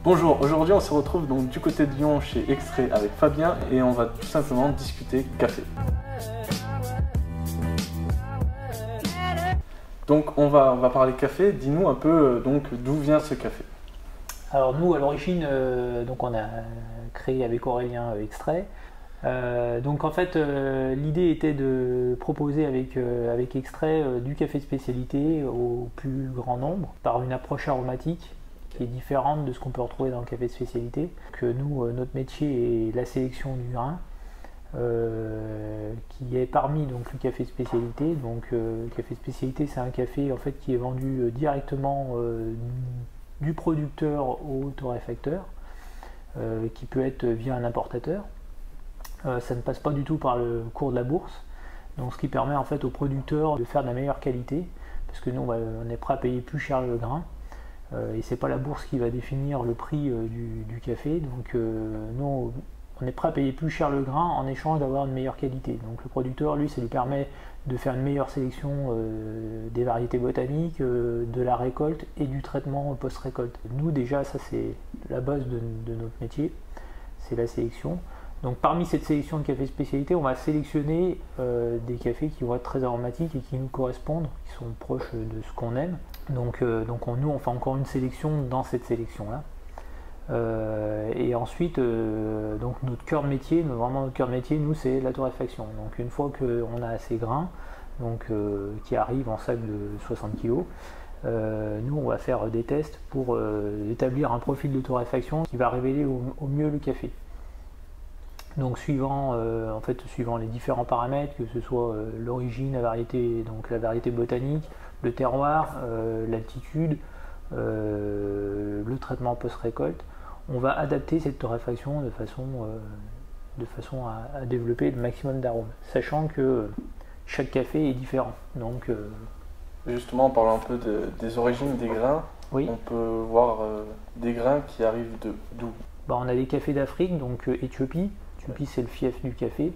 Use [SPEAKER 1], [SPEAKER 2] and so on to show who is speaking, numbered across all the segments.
[SPEAKER 1] Bonjour, aujourd'hui on se retrouve donc du côté de Lyon chez Extrait avec Fabien et on va tout simplement discuter café. Donc on va parler café, dis-nous un peu donc d'où vient ce café.
[SPEAKER 2] Alors nous à l'origine donc on a créé avec Aurélien Extrait. Donc en fait l'idée était de proposer avec Extrait du café de spécialité au plus grand nombre par une approche aromatique qui est différente de ce qu'on peut retrouver dans le café de spécialité. Que nous notre métier est la sélection du grain. Qui est parmi donc le café spécialité. Donc le café spécialité c'est un café en fait qui est vendu directement du producteur au torréfacteur, qui peut être via un importateur. Ça ne passe pas du tout par le cours de la bourse, donc ce qui permet en fait au producteur de faire de la meilleure qualité, parce que nous on est prêt à payer plus cher le grain, et c'est pas la bourse qui va définir le prix du café. Donc nous on est prêt à payer plus cher le grain en échange d'avoir une meilleure qualité. Donc le producteur, lui, ça lui permet de faire une meilleure sélection des variétés botaniques, de la récolte et du traitement post-récolte. Nous déjà, ça c'est la base de notre métier, c'est la sélection. Donc parmi cette sélection de cafés spécialité, on va sélectionner des cafés qui vont être très aromatiques et qui nous correspondent, qui sont proches de ce qu'on aime. Donc nous on fait encore une sélection dans cette sélection-là. Et ensuite, donc notre cœur de métier, nous c'est la torréfaction. Donc une fois qu'on a ces grains, donc qui arrivent en sac de 60 kg, nous on va faire des tests pour établir un profil de torréfaction qui va révéler au mieux le café. Donc suivant les différents paramètres, que ce soit l'origine, la variété botanique, le terroir, l'altitude, le traitement post-récolte, on va adapter cette torréfaction de façon à développer le maximum d'arômes, sachant que chaque café est différent. Donc,
[SPEAKER 1] Justement, en parlant un peu des origines des grains,
[SPEAKER 2] oui.
[SPEAKER 1] On peut voir des grains qui arrivent d'où?
[SPEAKER 2] On a des cafés d'Afrique, donc Éthiopie. Éthiopie, c'est le fief du café,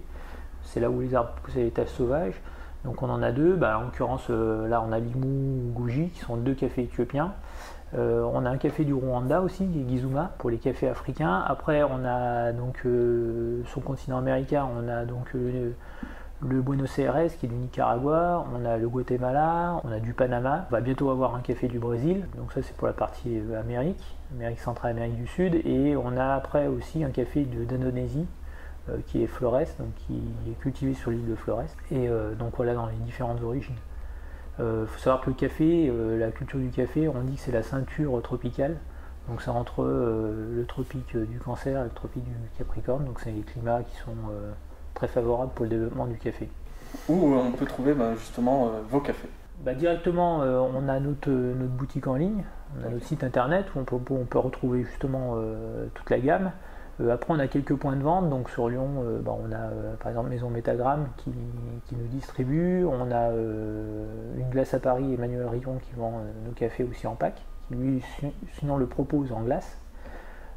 [SPEAKER 2] c'est là où les arbres poussent à l'étage sauvage. Donc on en a deux, en l'occurrence là on a Limou ou Gouji qui sont deux cafés éthiopiens. On a un café du Rwanda aussi, qui est Gizuma, pour les cafés africains. Après on a donc sur le continent américain, on a donc le Buenos Aires qui est du Nicaragua, on a le Guatemala, on a du Panama. On va bientôt avoir un café du Brésil, donc ça c'est pour la partie Amérique centrale, Amérique du Sud. Et on a après aussi un café d'Indonésie, qui est Flores, donc qui est cultivé sur l'île de Flores. Et donc voilà dans les différentes origines. Faut savoir que le café, la culture du café, on dit que c'est la ceinture tropicale. Donc c'est entre le tropique du Cancer et le tropique du Capricorne. Donc c'est des climats qui sont très favorables pour le développement du café.
[SPEAKER 1] Où on peut trouver justement vos cafés?
[SPEAKER 2] Directement, on a notre boutique en ligne, on a notre site internet où on peut retrouver justement toute la gamme. Après on a quelques points de vente, donc sur Lyon on a par exemple Maison Métagramme qui nous distribue, on a une glace à Paris, Emmanuel Rion qui vend nos cafés aussi en pack, qui lui sinon le propose en glace.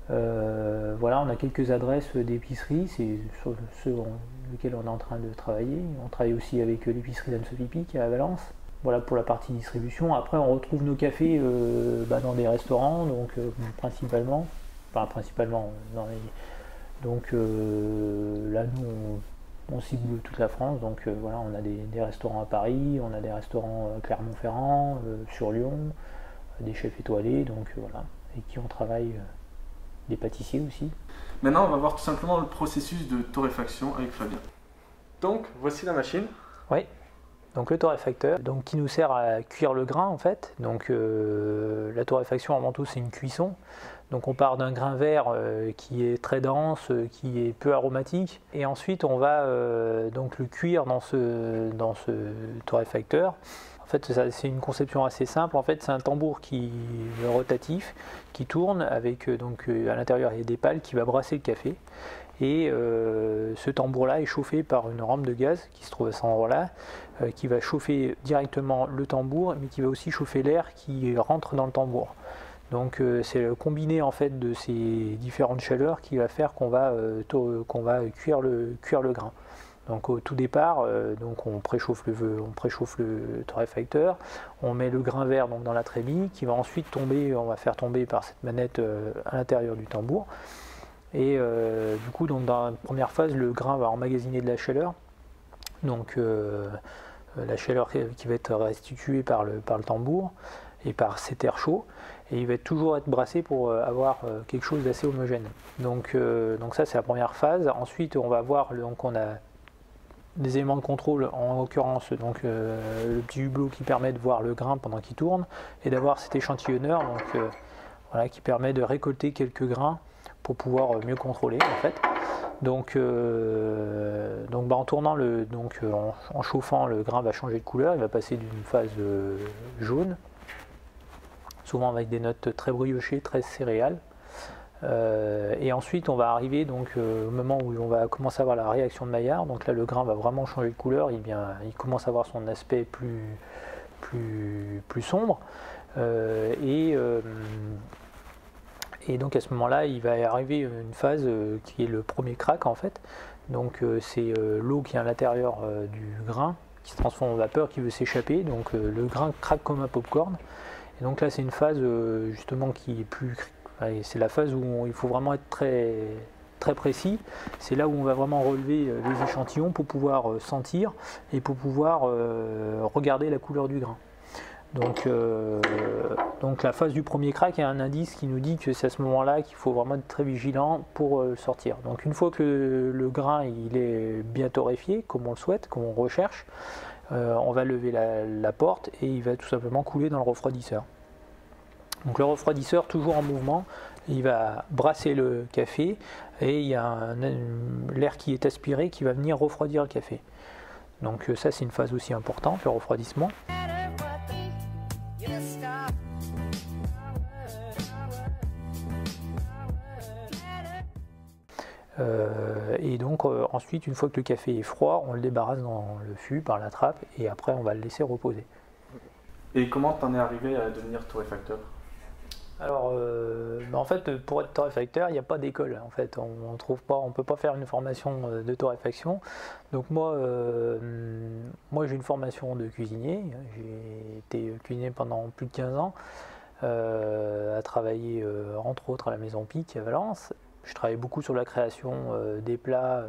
[SPEAKER 2] Voilà, on a quelques adresses d'épicerie, c'est sur ceux dans lesquels on est en train de travailler. On travaille aussi avec l'épicerie d'Anne-Sophie Pic à Valence. Voilà pour la partie distribution. Après on retrouve nos cafés dans des restaurants, donc principalement donc là nous on cible toute la France, donc voilà, on a des restaurants à Paris, on a des restaurants à Clermont-Ferrand, sur Lyon, des chefs étoilés, donc voilà, avec qui on travaille, des pâtissiers aussi.
[SPEAKER 1] Maintenant on va voir tout simplement le processus de torréfaction avec Fabien. Donc voici la machine.
[SPEAKER 2] Oui. Donc le torréfacteur, donc qui nous sert à cuire le grain en fait. Donc la torréfaction avant tout c'est une cuisson. Donc on part d'un grain vert qui est très dense, qui est peu aromatique, et ensuite on va donc le cuire dans ce torréfacteur. En fait c'est une conception assez simple. En fait c'est un tambour qui est rotatif, qui tourne avec donc à l'intérieur il y a des pales qui va brasser le café. Et ce tambour-là est chauffé par une rampe de gaz qui se trouve à cet endroit-là, qui va chauffer directement le tambour, mais qui va aussi chauffer l'air qui rentre dans le tambour. Donc c'est le combiné en fait de ces différentes chaleurs qui va faire qu'on va cuire le grain. Donc au tout départ, donc on préchauffe le torréfacteur, on met le grain vert donc dans la trémie qui va ensuite tomber, on va faire tomber par cette manette à l'intérieur du tambour. Et du coup, donc, dans la première phase, le grain va emmagasiner de la chaleur. Donc la chaleur qui va être restituée par le tambour et par cet air chaud, et il va toujours être brassé pour avoir quelque chose d'assez homogène. Donc ça c'est la première phase. Ensuite on va voir, donc on a des éléments de contrôle, en l'occurrence donc le petit hublot qui permet de voir le grain pendant qu'il tourne et d'avoir cet échantillonneur donc, voilà, qui permet de récolter quelques grains pour pouvoir mieux contrôler en fait. Donc en tournant en chauffant, le grain va changer de couleur, il va passer d'une phase jaune, souvent avec des notes très briochées, très céréales. Et ensuite on va arriver donc au moment où on va commencer à avoir la réaction de Maillard. Donc là le grain va vraiment changer de couleur, il commence à avoir son aspect plus sombre. Et donc à ce moment-là, il va arriver une phase qui est le premier crack en fait. Donc c'est l'eau qui est à l'intérieur du grain qui se transforme en vapeur, qui veut s'échapper. Donc le grain craque comme un popcorn. Et donc là c'est une phase justement qui est plus... C'est la phase où il faut vraiment être très, très précis. C'est là où on va vraiment relever les échantillons pour pouvoir sentir et pour pouvoir regarder la couleur du grain. Donc la phase du premier crack est un indice qui nous dit que c'est à ce moment-là qu'il faut vraiment être très vigilant pour sortir. Donc une fois que le grain il est bien torréfié, comme on le souhaite, comme on recherche, on va lever la porte et il va tout simplement couler dans le refroidisseur. Donc le refroidisseur toujours en mouvement, il va brasser le café et il y a l'air qui est aspiré qui va venir refroidir le café. Donc ça c'est une phase aussi importante, le refroidissement. Et donc ensuite une fois que le café est froid, on le débarrasse dans le fût par la trappe et après on va le laisser reposer.
[SPEAKER 1] Et comment t'en es arrivé à devenir torréfacteur?
[SPEAKER 2] Alors, en fait, pour être torréfacteur, il n'y a pas d'école. En fait, on peut pas faire une formation de torréfaction. Donc moi j'ai une formation de cuisinier. J'ai été cuisinier pendant plus de 15 ans, à travailler entre autres à la Maison Pic à Valence. Je travaillais beaucoup sur la création des plats.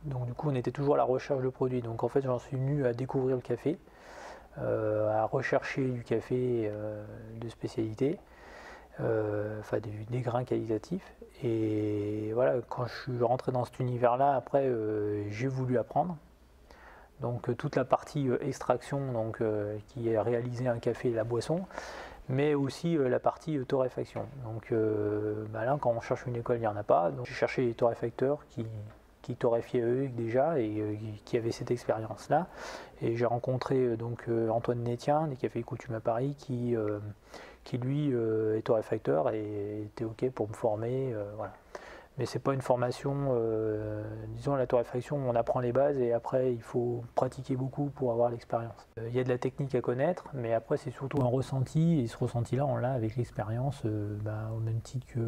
[SPEAKER 2] Donc du coup, on était toujours à la recherche de produits. Donc en fait, j'en suis venu à découvrir le café. À rechercher du café de spécialité, enfin des grains qualitatifs. Et voilà, quand je suis rentré dans cet univers-là, après j'ai voulu apprendre. Donc toute la partie extraction, donc qui est réaliser un café et la boisson, mais aussi la partie torréfaction. Donc là, quand on cherche une école, il n'y en a pas. Donc j'ai cherché les torréfacteurs qui torréfiaient eux déjà et qui avaient cette expérience-là. Et j'ai rencontré donc Antoine Nétien des Cafés Coutumes à Paris qui lui est torréfacteur et était ok pour me former. Voilà. Mais c'est pas une formation, disons la torréfaction, on apprend les bases et après il faut pratiquer beaucoup pour avoir l'expérience. Il y a de la technique à connaître, mais après c'est surtout un ressenti, et ce ressenti-là on l'a avec l'expérience, au même titre que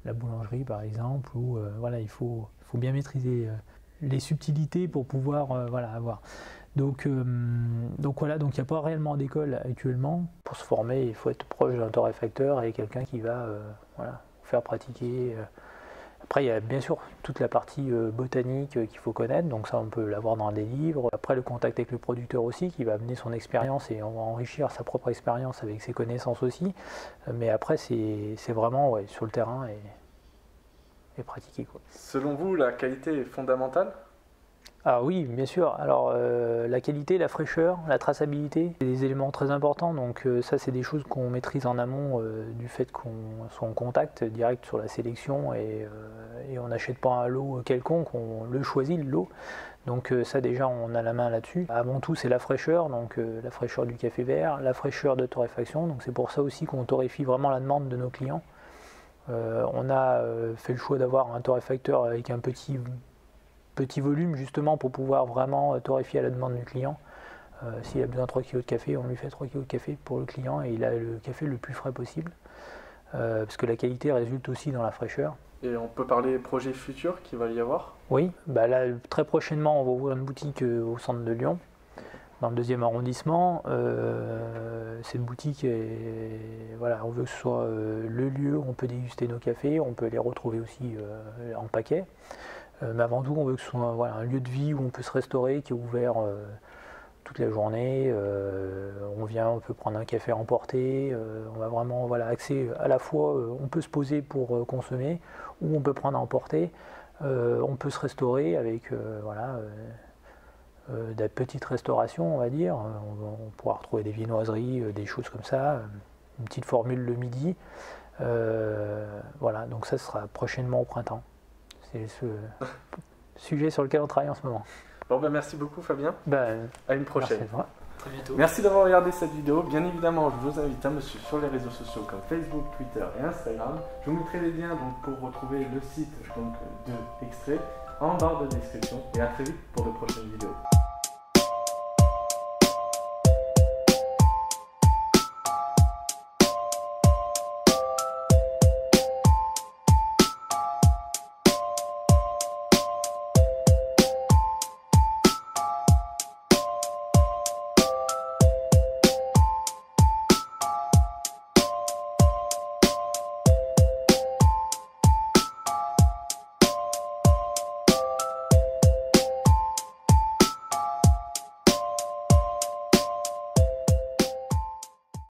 [SPEAKER 2] la boulangerie par exemple, où voilà, il faut bien maîtriser les subtilités pour pouvoir avoir. Donc voilà, donc il n'y a pas réellement d'école actuellement. Pour se former, il faut être proche d'un torréfacteur et quelqu'un qui va faire pratiquer. Après, il y a bien sûr toute la partie botanique qu'il faut connaître, donc ça on peut l'avoir dans des livres. Après, le contact avec le producteur aussi, qui va amener son expérience et on va enrichir sa propre expérience avec ses connaissances aussi. Mais après, c'est vraiment sur le terrain et pratiquer, quoi.
[SPEAKER 1] Selon vous, la qualité est fondamentale?
[SPEAKER 2] Ah oui, bien sûr. Alors la qualité, la fraîcheur, la traçabilité, c'est des éléments très importants. Donc ça, c'est des choses qu'on maîtrise en amont du fait qu'on soit en contact direct sur la sélection et on n'achète pas un lot quelconque, on le choisit le lot. Donc ça déjà, on a la main là-dessus. Avant tout, c'est la fraîcheur, donc la fraîcheur du café vert, la fraîcheur de torréfaction. Donc c'est pour ça aussi qu'on torréfie vraiment la demande de nos clients. On a fait le choix d'avoir un torréfacteur avec un petit volume justement pour pouvoir vraiment torréfier à la demande du client. S'il a besoin de 3 kg de café, on lui fait 3 kg de café pour le client et il a le café le plus frais possible. Parce que la qualité résulte aussi dans la fraîcheur.
[SPEAKER 1] Et on peut parler projets futurs qu'il va y avoir?
[SPEAKER 2] Oui, bah là très prochainement on va ouvrir une boutique au centre de Lyon, dans le 2e arrondissement. Cette boutique voilà, on veut que ce soit le lieu où on peut déguster nos cafés, on peut les retrouver aussi en paquet. Mais avant tout on veut que ce soit voilà, un lieu de vie où on peut se restaurer, qui est ouvert toute la journée. On vient, on peut prendre un café à emporter, on va vraiment voilà, axer à la fois on peut se poser pour consommer, ou on peut prendre à emporter. On peut se restaurer avec voilà, des petites restaurations, on va dire. On pourra retrouver des viennoiseries, des choses comme ça, une petite formule le midi. Voilà, donc ça sera prochainement au printemps. C'est ce sujet sur lequel on travaille en ce moment.
[SPEAKER 1] Bon, ben merci beaucoup Fabien. À une prochaine.
[SPEAKER 2] Merci à toi.
[SPEAKER 3] Très bientôt.
[SPEAKER 1] Merci d'avoir regardé cette vidéo. Bien évidemment, je vous invite à me suivre sur les réseaux sociaux comme Facebook, Twitter et Instagram. Je vous mettrai les liens donc, pour retrouver le site donc, de Extrait en barre de description. Et à très vite pour de prochaines vidéos.